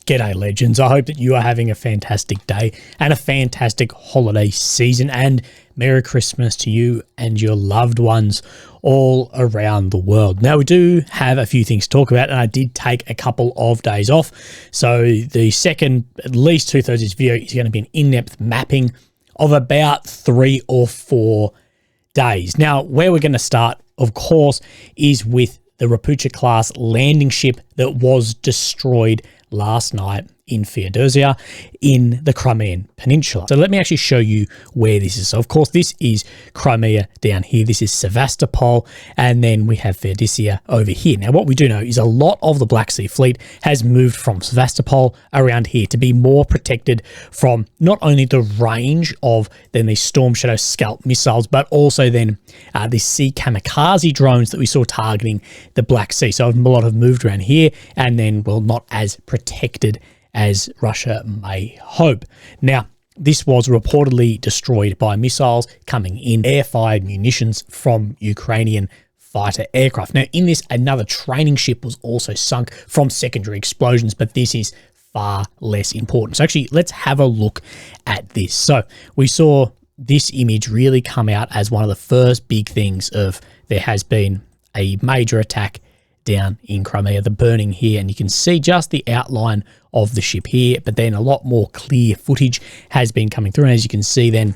G'day legends, I hope that you are having a fantastic day and a fantastic holiday season, and Merry Christmas to you and your loved ones all around the world. Now, we do have a few things to talk about, and I did take a couple of days off. So the second, at least 2/3 of this video is going to be an in-depth mapping of about 3 or 4 days. Now, where we're going to start, of course, is with the Rapucha class landing ship that was destroyed last night in Feodosia in the Crimean Peninsula. So let me actually show you where this is. So of course this is Crimea down here. This is Sevastopol, and then we have Feodosia over here. Now what we do know is a lot of the Black Sea Fleet has moved from Sevastopol around here to be more protected from not only the range of then these Storm Shadow Scalp missiles, but also then the sea kamikaze drones that we saw targeting the Black Sea. So a lot have moved around here, and then, well, not as protected as Russia may hope. Now, this was reportedly destroyed by missiles coming in, air-fired munitions from Ukrainian fighter aircraft. Now, in this, another training ship was also sunk from secondary explosions, but this is far less important. So actually, let's have a look at this. So we saw this image really come out as one of the first big things of there has been a major attack down in Crimea, the burning here, and you can see just the outline of the ship here, but then a lot more clear footage has been coming through, and as you can see then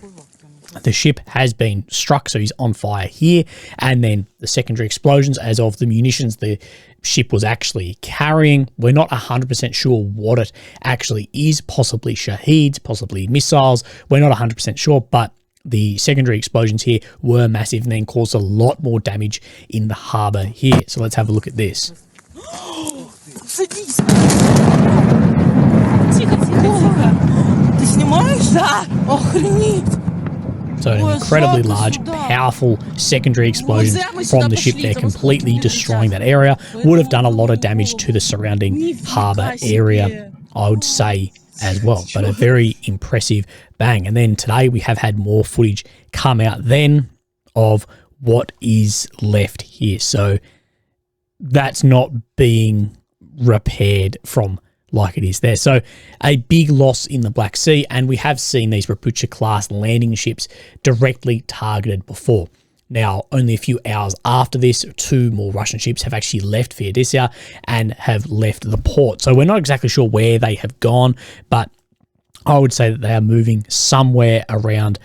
the ship has been struck, so he's on fire here, and then the secondary explosions as of the munitions the ship was actually carrying. We're not 100% sure what it actually is, possibly Shaheeds, possibly missiles, we're not 100% sure, but the secondary explosions here were massive and then caused a lot more damage in the harbour here. So let's have a look at this. So an incredibly large, powerful secondary explosion from the ship there, completely destroying that area. Would have done a lot of damage to the surrounding harbour area, I would say, as well, but a very impressive bang. And then today we have had more footage come out then of what is left here. So that's not being repaired from like it is there. So a big loss in the Black Sea, and we have seen these Rapucha class landing ships directly targeted before. Now, only a few hours after this, 2 more Russian ships have actually left Feodosia and have left the port. So we're not exactly sure where they have gone, but I would say that they are moving somewhere around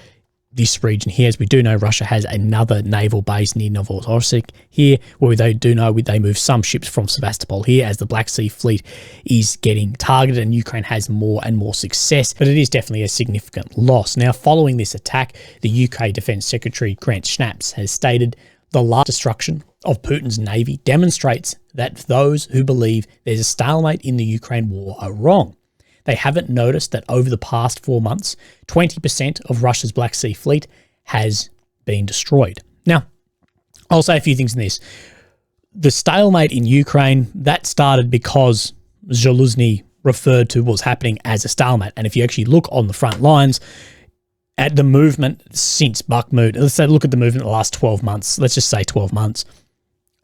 this region here. As we do know, Russia has another naval base near Novorossiysk here, where they do know they move some ships from Sevastopol here as the Black Sea Fleet is getting targeted, and Ukraine has more and more success, but it is definitely a significant loss. Now, following this attack, the UK Defence Secretary Grant Shapps has stated the large destruction of Putin's navy demonstrates that those who believe there's a stalemate in the Ukraine war are wrong. They haven't noticed that over the past 4 months, 20% of Russia's Black Sea Fleet has been destroyed. Now, I'll say a few things in this. The stalemate in Ukraine, that started because Zaluzny referred to what's happening as a stalemate. And if you actually look on the front lines at the movement since Bakhmut, let's say look at the movement in the last 12 months, let's just say 12 months,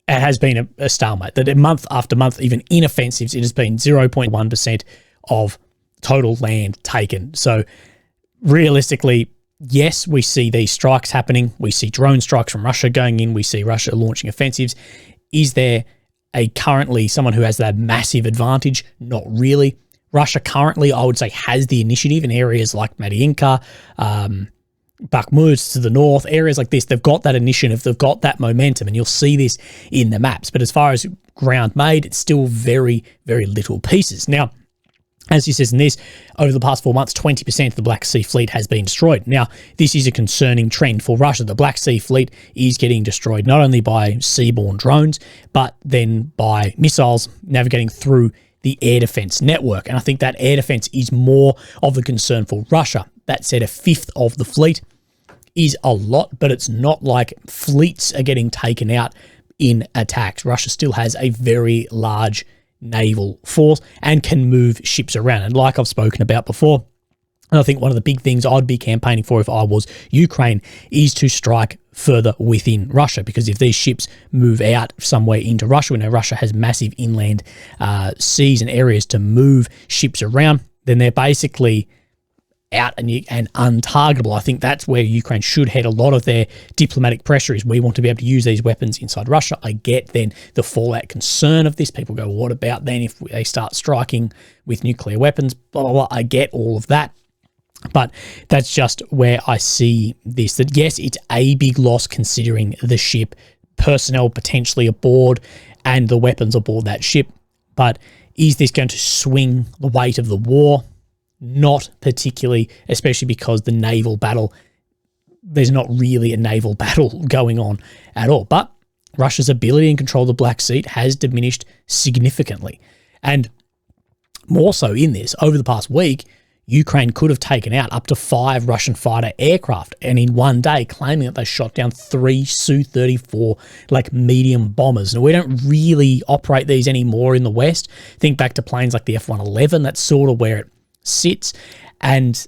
it has been a stalemate. That month after month, even in offensives, it has been 0.1% of total land taken. So realistically, yes, we see these strikes happening. We see drone strikes from Russia going in. We see Russia launching offensives. Is there currently someone who has that massive advantage? Not really. Russia currently, I would say, has the initiative in areas like Mariinka, Bakhmut to the north, areas like this. They've got that initiative. They've got that momentum, and you'll see this in the maps. But as far as ground made, it's still very, very little pieces. Now, as he says in this, over the past 4 months, 20% of the Black Sea Fleet has been destroyed. Now, this is a concerning trend for Russia. The Black Sea Fleet is getting destroyed not only by seaborne drones, but then by missiles navigating through the air defense network. And I think that air defense is more of a concern for Russia. That said, 1/5 of the fleet is a lot, but it's not like fleets are getting taken out in attacks. Russia still has a very large naval force and can move ships around. And like I've spoken about before, And I think one of the big things I'd be campaigning for if I was Ukraine is to strike further within Russia, because if these ships move out somewhere into Russia, we know Russia has massive inland seas and areas to move ships around, then they're basically out and untargetable. I think that's where Ukraine should head a lot of their diplomatic pressure is we want to be able to use these weapons inside Russia. I get then the fallout concern of this. People go, what about then if they start striking with nuclear weapons? Blah, blah, blah. I get all of that. But that's just where I see this, that yes, it's a big loss considering the ship, personnel potentially aboard, and the weapons aboard that ship. But is this going to swing the weight of the war? Not particularly, especially because the naval battle, there's not really a naval battle going on at all. But Russia's ability and control of the Black Sea has diminished significantly. And more so in this, over the past week, Ukraine could have taken out up to 5 Russian fighter aircraft, and in one day claiming that they shot down 3 Su-34 like medium bombers. Now, we don't really operate these anymore in the West. Think back to planes like the F-111, that's sort of where it sits, and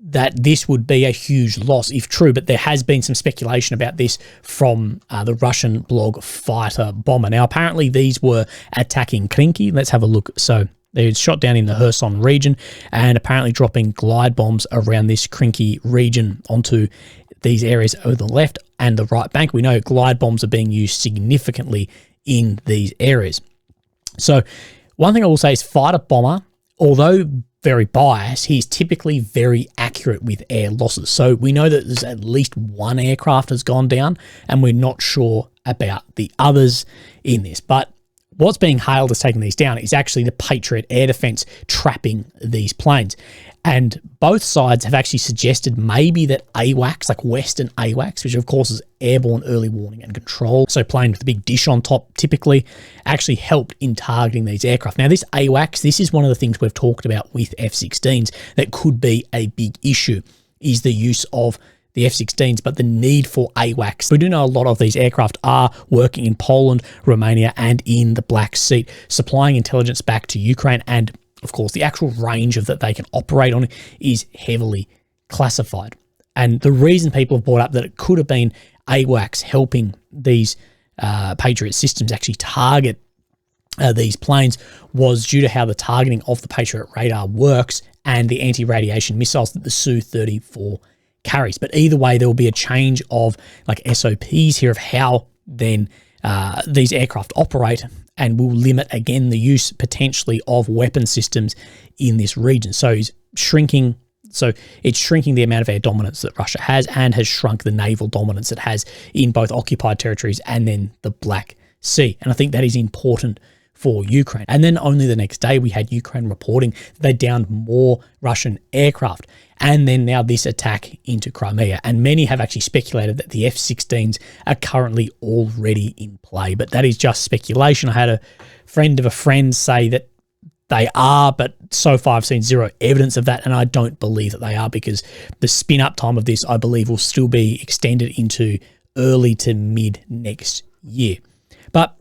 that this would be a huge loss if true, but there has been some speculation about this from the Russian blog Fighter Bomber. Now, apparently these were attacking Thankyou. Let's have a look. So they shot down in the Kherson region and apparently dropping glide bombs around this Thankyou region onto these areas over the left and the right bank. We know glide bombs are being used significantly in these areas. So one thing I will say is fighter bomber, although very biased, he's typically very accurate with air losses. So we know that there's at least one aircraft has gone down, and we're not sure about the others in this. But what's being hailed as taking these down is actually the Patriot air defense trapping these planes. And both sides have actually suggested maybe that AWACS, like Western AWACS, which of course is Airborne Early Warning and Control, so plane with a big dish on top typically, actually helped in targeting these aircraft. Now this AWACS, this is one of the things we've talked about with F-16s that could be a big issue, is the use of the F-16s, but the need for AWACS. We do know a lot of these aircraft are working in Poland, Romania, and in the Black Sea, supplying intelligence back to Ukraine, and of course, the actual range of that they can operate on is heavily classified. And the reason people have brought up that it could have been AWACS helping these Patriot systems actually target these planes was due to how the targeting of the Patriot radar works and the anti-radiation missiles that the Su-34 carries. But either way, there will be a change of like SOPs here of how then these aircraft operate, and will limit again the use potentially of weapon systems in this region. So it's shrinking the amount of air dominance that Russia has, and has shrunk the naval dominance it has in both occupied territories and then the Black Sea. And I think that is important for Ukraine. And then only the next day we had Ukraine reporting that they downed more Russian aircraft. And then now this attack into Crimea. And many have actually speculated that the F-16s are currently already in play. But that is just speculation. I had a friend of a friend say that they are, but so far I've seen zero evidence of that. And I don't believe that they are, because the spin-up time of this, I believe, will still be extended into early to mid next year. But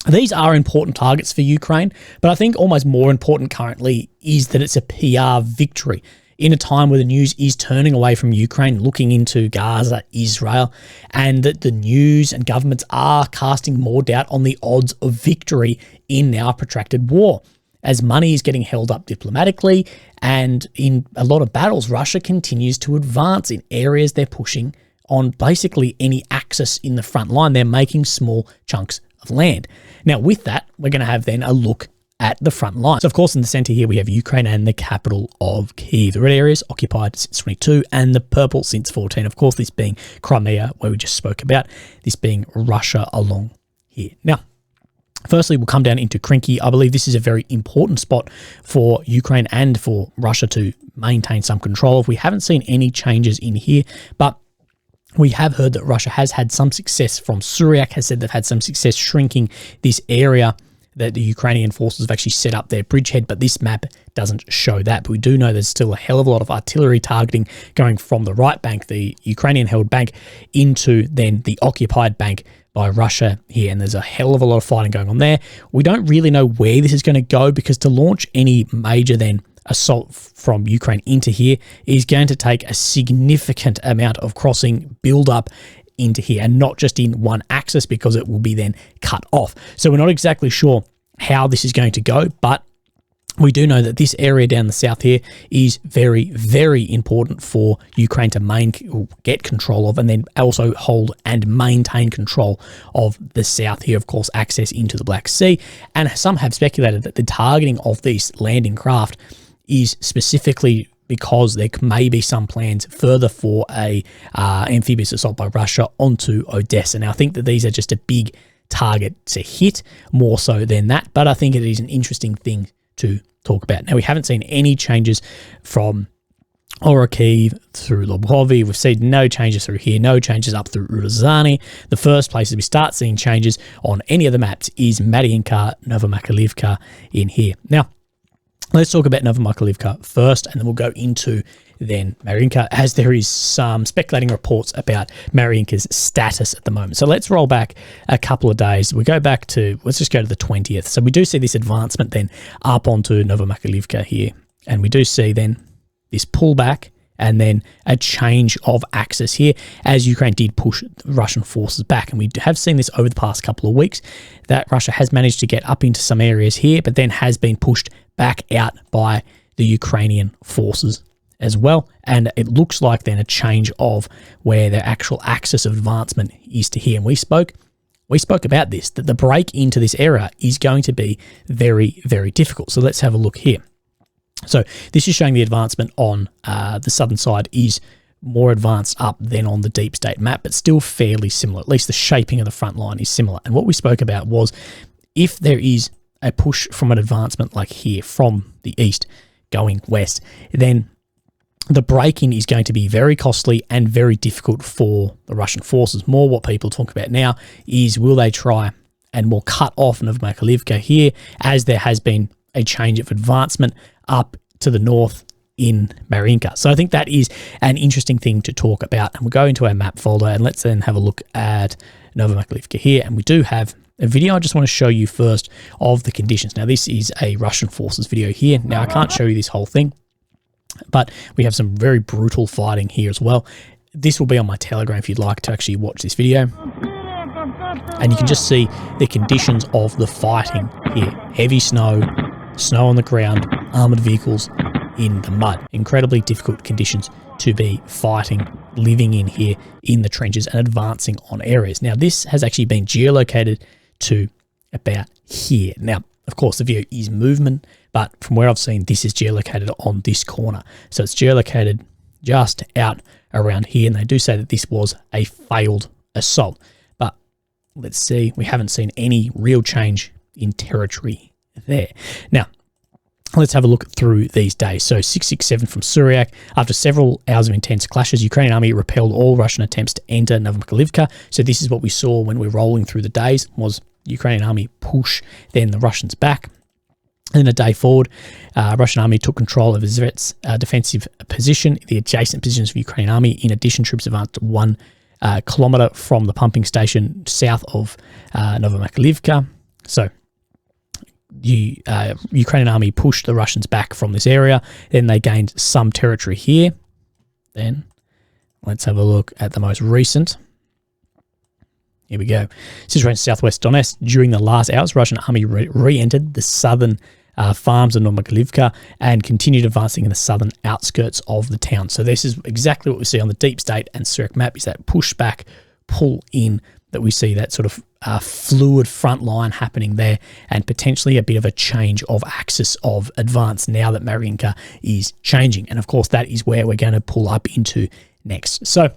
these are important targets for Ukraine. But I think almost more important currently is that it's a PR victory. In a time where the news is turning away from Ukraine, looking into Gaza, Israel, and that the news and governments are casting more doubt on the odds of victory in now protracted war. As money is getting held up diplomatically, and in a lot of battles, Russia continues to advance in areas they're pushing on basically any axis in the front line. They're making small chunks of land. Now, with that, we're going to have then a look at the front line. So, of course, in the center here, we have Ukraine and the capital of Kyiv. The red areas occupied since 22 and the purple since 14. Of course, this being Crimea, where we just spoke about, this being Russia along here. Now, firstly, we'll come down into Thankyou. I believe this is a very important spot for Ukraine and for Russia to maintain some control of. We haven't seen any changes in here, but we have heard that Russia has had some success from Suryak, has said they've had some success shrinking this area that the Ukrainian forces have actually set up their bridgehead, but this map doesn't show that. But we do know there's still a hell of a lot of artillery targeting going from the right bank, the Ukrainian-held bank, into then the occupied bank by Russia here, and there's a hell of a lot of fighting going on there. We don't really know where this is going to go, because to launch any major then assault from Ukraine into here is going to take a significant amount of crossing build up into here, and not just in one axis, because it will be then cut off. So we're not exactly sure how this is going to go, but we do know that this area down the south here is very, very important for Ukraine to get control of, and then also hold and maintain control of the south here, of course, access into the Black Sea. And some have speculated that the targeting of these landing craft is specifically because there may be some plans further for a amphibious assault by Russia onto Odessa. Now, I think that these are just a big target to hit, more so than that, but I think it is an interesting thing to talk about. Now, we haven't seen any changes from Orokhiv through Lobhovi. We've seen no changes through here, no changes up through Uruzani. The first places we start seeing changes on any of the maps is Mariinka, Novomakalivka in here. Now, let's talk about Novomakalivka first, and then we'll go into then Mariinka, as there is some speculating reports about Mariinka's status at the moment. So let's roll back a couple of days. We go back to, let's just go to the 20th. So we do see this advancement then up onto Novomakalivka here, and we do see then this pullback and then a change of axis here as Ukraine did push Russian forces back. And we have seen this over the past couple of weeks, that Russia has managed to get up into some areas here, but then has been pushed back out by the Ukrainian forces as well. And it looks like then a change of where the actual axis of advancement is to here. And we spoke about this, that the break into this area is going to be very, very difficult. So let's have a look here. So this is showing the advancement on the southern side is more advanced up than on the deep state map, but still fairly similar. At least the shaping of the front line is similar. And what we spoke about was, if there is a push from an advancement like here from the east going west, then the break-in is going to be very costly and very difficult for the Russian forces. More what people talk about now is, will they try and more cut off Novomakalivka here, as there has been a change of advancement up to the north in Mariinka. So I think that is an interesting thing to talk about. And we'll go into our map folder, and let's then have a look at Novomakalivka here. And we do have a video I just want to show you first of the conditions. Now, this is a Russian forces video here. Now, I can't show you this whole thing, but we have some very brutal fighting here as well. This will be on my Telegram if you'd like to actually watch this video. And you can just see the conditions of the fighting here. Heavy snow, snow on the ground, armoured vehicles in the mud. Incredibly difficult conditions to be fighting, living in here in the trenches and advancing on areas. Now, this has actually been geolocated to about here. Now, of course, the video is movement, but from where I've seen, this is geolocated on this corner. So it's geolocated just out around here, and they do say that this was a failed assault. But let's see, we haven't seen any real change in territory there. Now, let's have a look through these days. So 667 from Suryak. After several hours of intense clashes, Ukrainian army repelled all Russian attempts to enter Novomakalivka. So this is what we saw when we're rolling through the days, was Ukrainian army push then the Russians back. Then a day forward, Russian army took control of Izvet's defensive position, the adjacent positions of Ukrainian army. In addition, troops advanced 1 kilometre from the pumping station south of Novomakalivka. So the Ukrainian army pushed the Russians back from this area. Then they gained some territory here. Then let's have a look at the most recent. Here we go. Situation southwest Donetsk. During the last hours, Russian army re-entered the southern farms of Novomakalivka and continued advancing in the southern outskirts of the town. So this is exactly what we see on the deep state and Suryak map, is that push back, pull in, that we see that sort of fluid front line happening there, and potentially a bit of a change of axis of advance now that Mariinka is changing. And of course, that is where we're going to pull up into next. So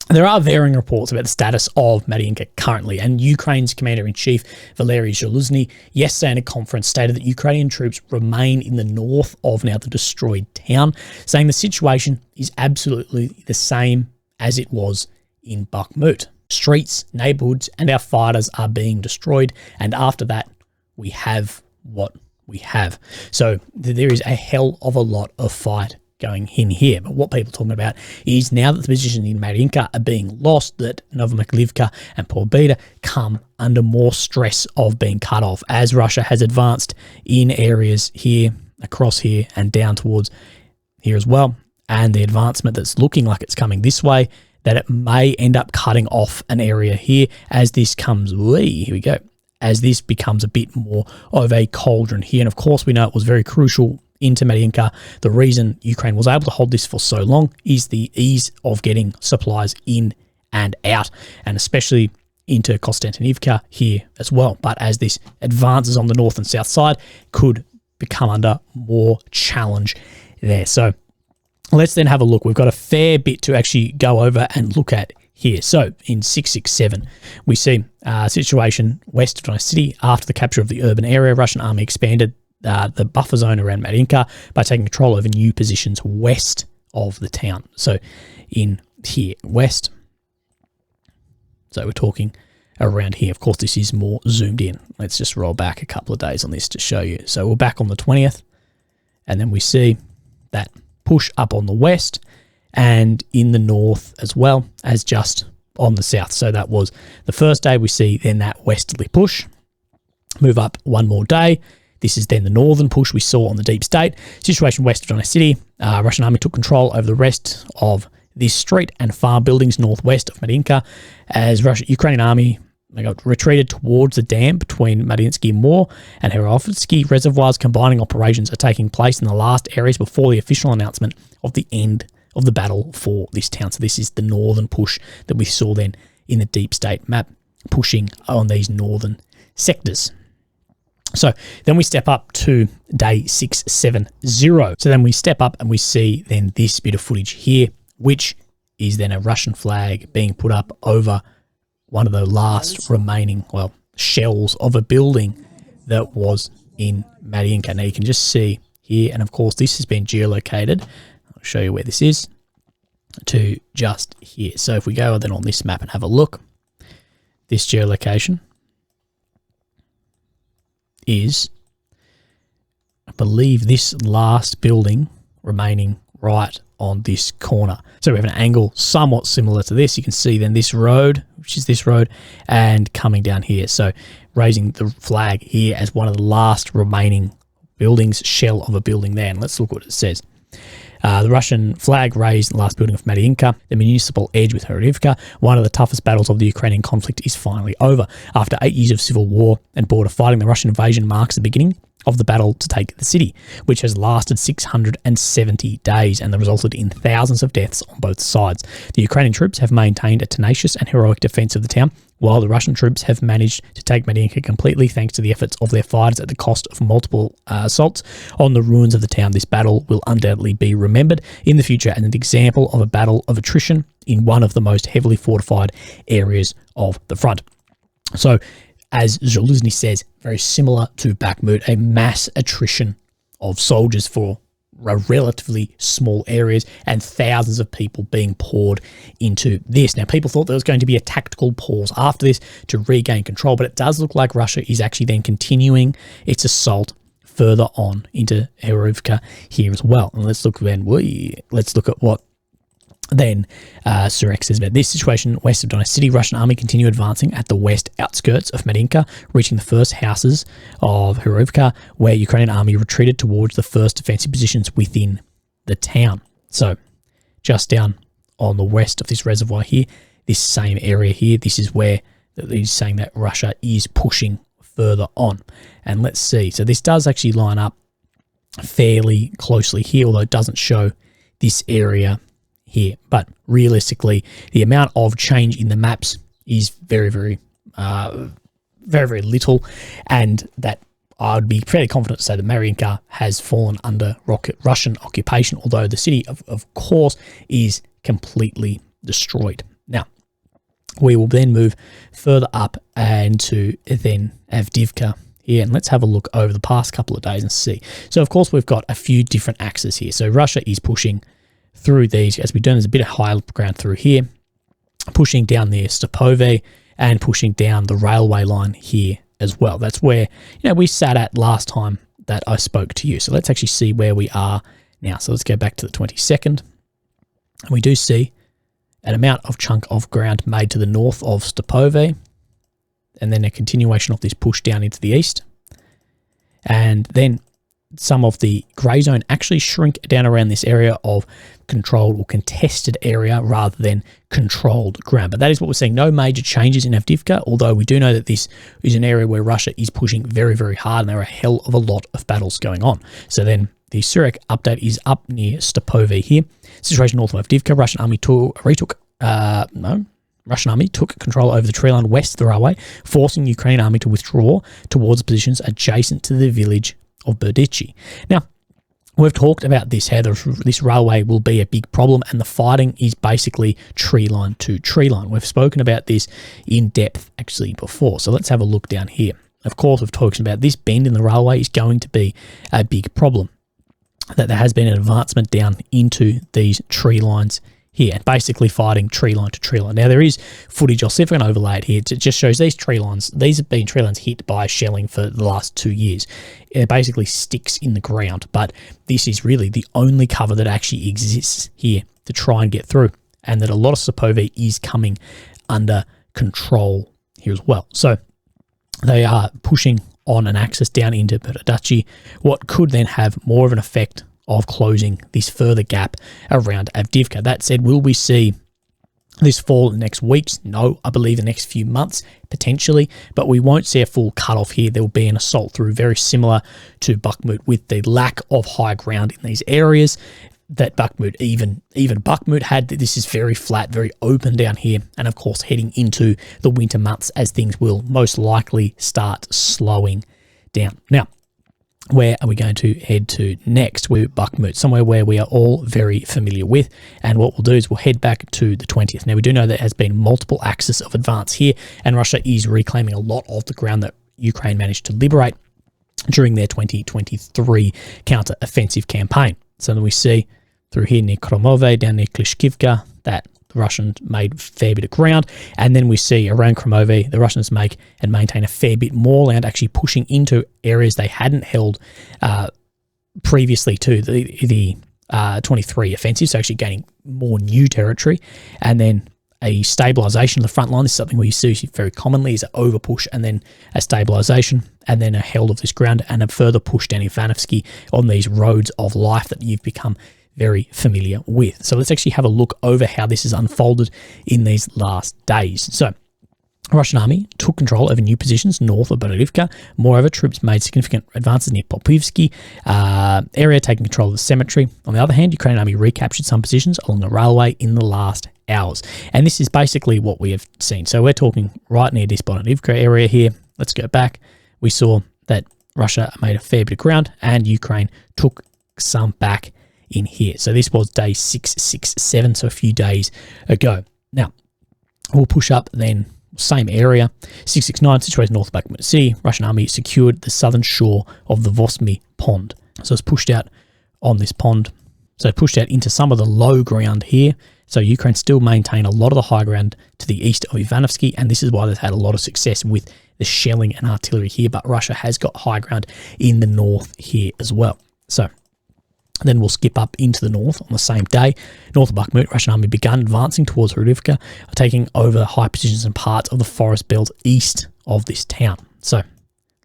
there are varying reports about the status of Mariinka currently, and Ukraine's Commander-in-Chief, Valery Zaluzhny, yesterday in a conference stated that Ukrainian troops remain in the north of now the destroyed town, saying the situation is absolutely the same as it was in Bakhmut. Streets, neighborhoods, and our fighters are being destroyed, and after that, we have what we have. So there is a hell of a lot of fight going in here. But what people are talking about is, now that the positions in Mariinka are being lost, that Novomakalivka and Pobeda come under more stress of being cut off, as Russia has advanced in areas here across here and down towards here as well, and the advancement that's looking like it's coming this way, that it may end up cutting off an area here as this comes, here we go, as this becomes a bit more of a cauldron here. And of course, we know it was very crucial into Mediinka. The reason Ukraine was able to hold this for so long is the ease of getting supplies in and out, and especially into Konstantinivka here as well. But as this advances on the north and south side, could become under more challenge there. So let's then have a look. We've got a fair bit to actually go over and look at here. So in 667, we see a situation west of Donetsk City. After the capture of the urban area, Russian army expanded the buffer zone around Mediinka by taking control over new positions west of the town. So in here, west. So we're talking around here. Of course, this is more zoomed in. Let's just roll back a couple of days on this to show you. So we're back on the 20th, and then we see that push up on the west and in the north as well as just on the south. So that was the first day. We see then that westerly push move up one more day. This is then the northern push we saw on the deep state. Situation west of Donetsk City. Russian army took control over the rest of this street and farm buildings northwest of Mediinka as Ukrainian army retreated towards the dam between Mariinsky Moor and Herovsky reservoirs. Combining operations are taking place in the last areas before the official announcement of the end of the battle for this town. So this is the northern push that we saw then in the deep state map, pushing on these northern sectors. So then we step up to day 670. So then we step up and we see then this bit of footage here, which is then a Russian flag being put up over one of the last remaining, shells of a building that was in Mariinka. Now you can just see here, and of course this has been geolocated. I'll show you where this is, to just here. So if we go then on this map and have a look, this geolocation is, I believe, this last building remaining right on this corner. So we have an angle somewhat similar to this. You can see then this road, which is this road, and coming down here. So raising the flag here as one of the last remaining buildings, shell of a building there. And let's look what it says. The Russian flag raised in the last building of Mariinka, the municipal edge with Horivka. One of the toughest battles of the Ukrainian conflict is finally over. After 8 years of civil war and border fighting, the Russian invasion marks the beginning of the battle to take the city, which has lasted 670 days and resulted in thousands of deaths on both sides. The Ukrainian troops have maintained a tenacious and heroic defense of the town, while the Russian troops have managed to take Mariinka completely thanks to the efforts of their fighters at the cost of multiple assaults on the ruins of the town. This battle will undoubtedly be remembered in the future as an example of a battle of attrition in one of the most heavily fortified areas of the front. So, as Zaluzny says, very similar to Bakhmut, a mass attrition of soldiers for relatively small areas and thousands of people being poured into this. Now, people thought there was going to be a tactical pause after this to regain control, but it does look like Russia is actually then continuing its assault further on into Herovka here as well. And let's look then, let's look at what then Surek says about this situation. West of Donetsk City, Russian army continue advancing at the west outskirts of Mariinka, reaching the first houses of Herovka, where Ukrainian army retreated towards the first defensive positions within the town. So just down on the west of this reservoir here, this same area here, this is where he's saying that Russia is pushing further on. And let's see. So this does actually line up fairly closely here, although it doesn't show this area here, but realistically the amount of change in the maps is very little, and that I would be fairly confident to say that Mariinka has fallen under Russian occupation, although the city of course is completely destroyed. Now we will then move further up and to then Avdiivka here, and let's have a look over the past couple of days and see. So of course we've got a few different axes here. So Russia is pushing through these, as we've done, there's a bit of high ground through here, pushing down the Stepove and pushing down the railway line here as well. That's where, we sat at last time that I spoke to you. So let's actually see where we are now. So let's go back to the 22nd. And we do see an amount of chunk of ground made to the north of Stepove, and then a continuation of this push down into the east. And then some of the grey zone actually shrink down around this area of controlled or contested area rather than controlled ground. But that is what we're seeing. No major changes in Avdiivka, although we do know that this is an area where Russia is pushing very, very hard, and there are a hell of a lot of battles going on. So then the Surak update is up near Stepove here. Situation north of Avdiivka. Russian army took control over the tree line west of the railway, forcing the Ukrainian army to withdraw towards positions adjacent to the village of Berdichi. Now, we've talked about this, how this railway will be a big problem, and the fighting is basically tree line to tree line. We've spoken about this in depth actually before, so let's have a look down here. Of course, we've talked about this bend in the railway is going to be a big problem, that there has been an advancement down into these tree lines here, and basically fighting tree line to tree line. Now, there is footage, I'll see if I can overlay it here. It just shows these tree lines. These have been tree lines hit by shelling for the last 2 years. It basically sticks in the ground, but this is really the only cover that actually exists here to try and get through, and that a lot of Stepove is coming under control here as well. So they are pushing on an axis down into Berdichi, what could then have more of an effect of closing this further gap around Avdiivka. That said, will we see this fall in the next weeks? No, I believe the next few months, potentially, but we won't see a full cut-off here. There will be an assault through, very similar to Bakhmut, with the lack of high ground in these areas that Bakhmut, even Bakhmut had. This is very flat, very open down here, and of course heading into the winter months as things will most likely start slowing down. Now, where are we going to head to next? We're Bakhmut, somewhere where we are all very familiar with. And what we'll do is we'll head back to the 20th. Now, we do know there has been multiple axes of advance here, and Russia is reclaiming a lot of the ground that Ukraine managed to liberate during their 2023 counter-offensive campaign. So then we see through here near Kromove, down near Klishkivka, that the Russians made a fair bit of ground, and then we see around Kromove, the Russians make and maintain a fair bit more land, actually pushing into areas they hadn't held previously to the 23 offensive, so actually gaining more new territory, and then a stabilisation of the front line. This is something we see very commonly, is an overpush and then a stabilisation, and then a held of this ground, and a further push down Ivanovsky on these roads of life that you've become very familiar with. So let's actually have a look over how this has unfolded in these last days. So Russian army took control over new positions north of Berdiivka. Moreover, troops made significant advances near Popivsky area, taking control of the cemetery. On the other hand, Ukrainian army recaptured some positions along the railway in the last hours. And this is basically what we have seen. So we're talking right near this Berdiivka area here. Let's go back. We saw that Russia made a fair bit of ground and Ukraine took some back in here. So this was day 667, so a few days ago. Now, we'll push up then, same area, 669, situated north of Bakhmut City. Russian army secured the southern shore of the Vosmy Pond. So it's pushed out on this pond. So pushed out into some of the low ground here. So Ukraine still maintain a lot of the high ground to the east of Ivanovsky, and this is why they've had a lot of success with the shelling and artillery here, but Russia has got high ground in the north here as well. So then we'll skip up into the north on the same day. North of Bakhmut, Russian army began advancing towards Rudivka, taking over high positions and parts of the forest belt east of this town. So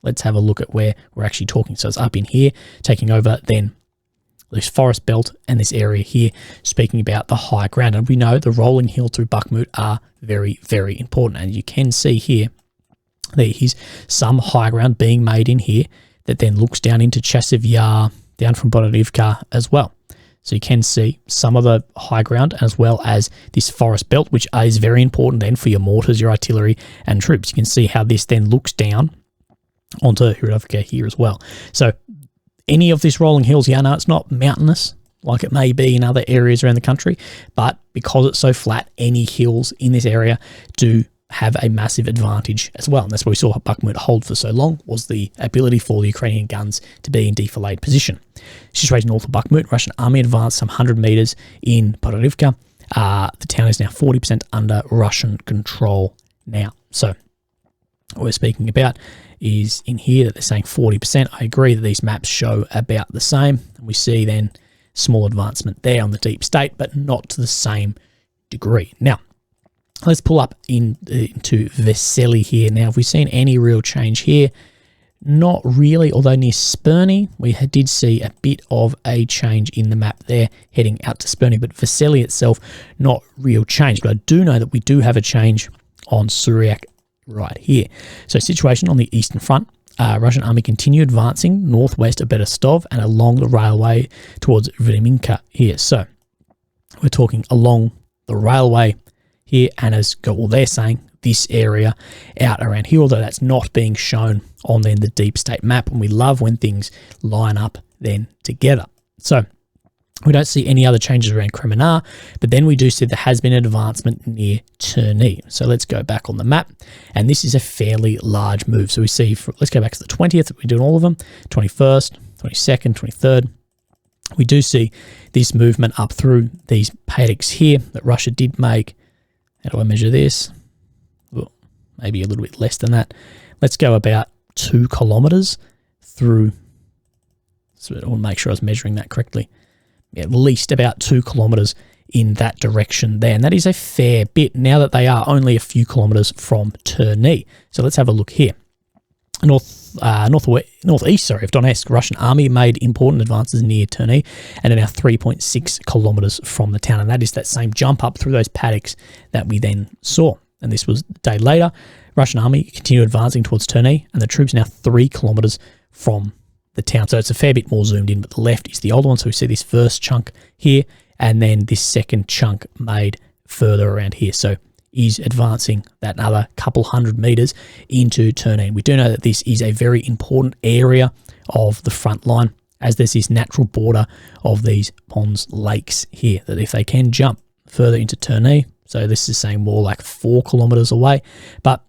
let's have a look at where we're actually talking. So it's up in here, taking over then this forest belt and this area here, speaking about the high ground. And we know the rolling hills through Bakhmut are very, very important. And you can see here, there is some high ground being made in here that then looks down into Chasiv Yar, down from Berdiivka as well. So you can see some of the high ground as well as this forest belt, which is very important then for your mortars, your artillery and troops. You can see how this then looks down onto Rudivka here as well. So any of this rolling hills here, now it's not mountainous like it may be in other areas around the country, but because it's so flat, any hills in this area do have a massive advantage as well. And that's what we saw Bakhmut hold for so long, was the ability for the Ukrainian guns to be in defilade position. Situated north of Bakhmut, Russian army advanced some 100 meters in Berdiivka. The town is now 40% under Russian control now. So what we're speaking about is in here that they're saying 40%. I agree that these maps show about the same. And we see then small advancement there on the deep state, but not to the same degree. Now, let's pull up into Vesely here. Now, have we seen any real change here? not really, although near Spurny, we did see a bit of a change in the map there, heading out to Spurny, but Vasily itself, not real change. But I do know that we do have a change on Suryak right here. So situation on the eastern front, Russian army continue advancing northwest of Berestov and along the railway towards Vreminka here. So we're talking along the railway here, and as well, they're saying this area out around here, although that's not being shown on then the deep state map, and we love when things line up then together. So we don't see any other changes around Kremenar, but then we do see there has been an advancement near Terny. So let's go back on the map, and this is a fairly large move. So we see, let's go back to the 20th, we're doing all of them, 21st, 22nd, 23rd. We do see this movement up through these paddocks here that Russia did make. How do I measure this? Well, maybe a little bit less than that. Let's go about 2 kilometers through. So I want to make sure I was measuring that correctly. Yeah, at least about 2 kilometers in that direction there. And that is a fair bit now that they are only a few kilometers from Terny. So let's have a look here. Northeast of Donetsk, Russian army made important advances near Terny and are now 3.6 kilometers from the town. And that is that same jump up through those paddocks that we then saw. And this was a day later. Russian army continued advancing towards Terny, and the troops are now 3 kilometers from the town. So it's a fair bit more zoomed in, but the left is the older one. So we see this first chunk here, and then this second chunk made further around here. So is advancing that another couple hundred meters into Terny. We do know that this is a very important area of the front line, as there's this natural border of these ponds, lakes here, that if they can jump further into Terny, so this is saying more like 4 kilometers away, but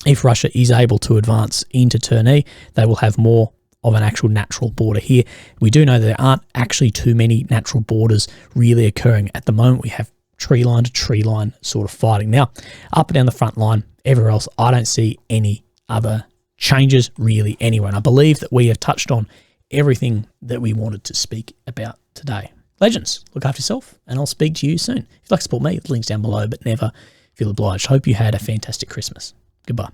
if Russia is able to advance into Terny, they will have more of an actual natural border here. We do know that there aren't actually too many natural borders really occurring at the moment. We have tree line to tree line sort of fighting. Now, up and down the front line, everywhere else, I don't see any other changes really anywhere. And I believe that we have touched on everything that we wanted to speak about today. Legends, look after yourself, and I'll speak to you soon. If you'd like to support me, the link's down below, but never feel obliged. Hope you had a fantastic Christmas. Goodbye.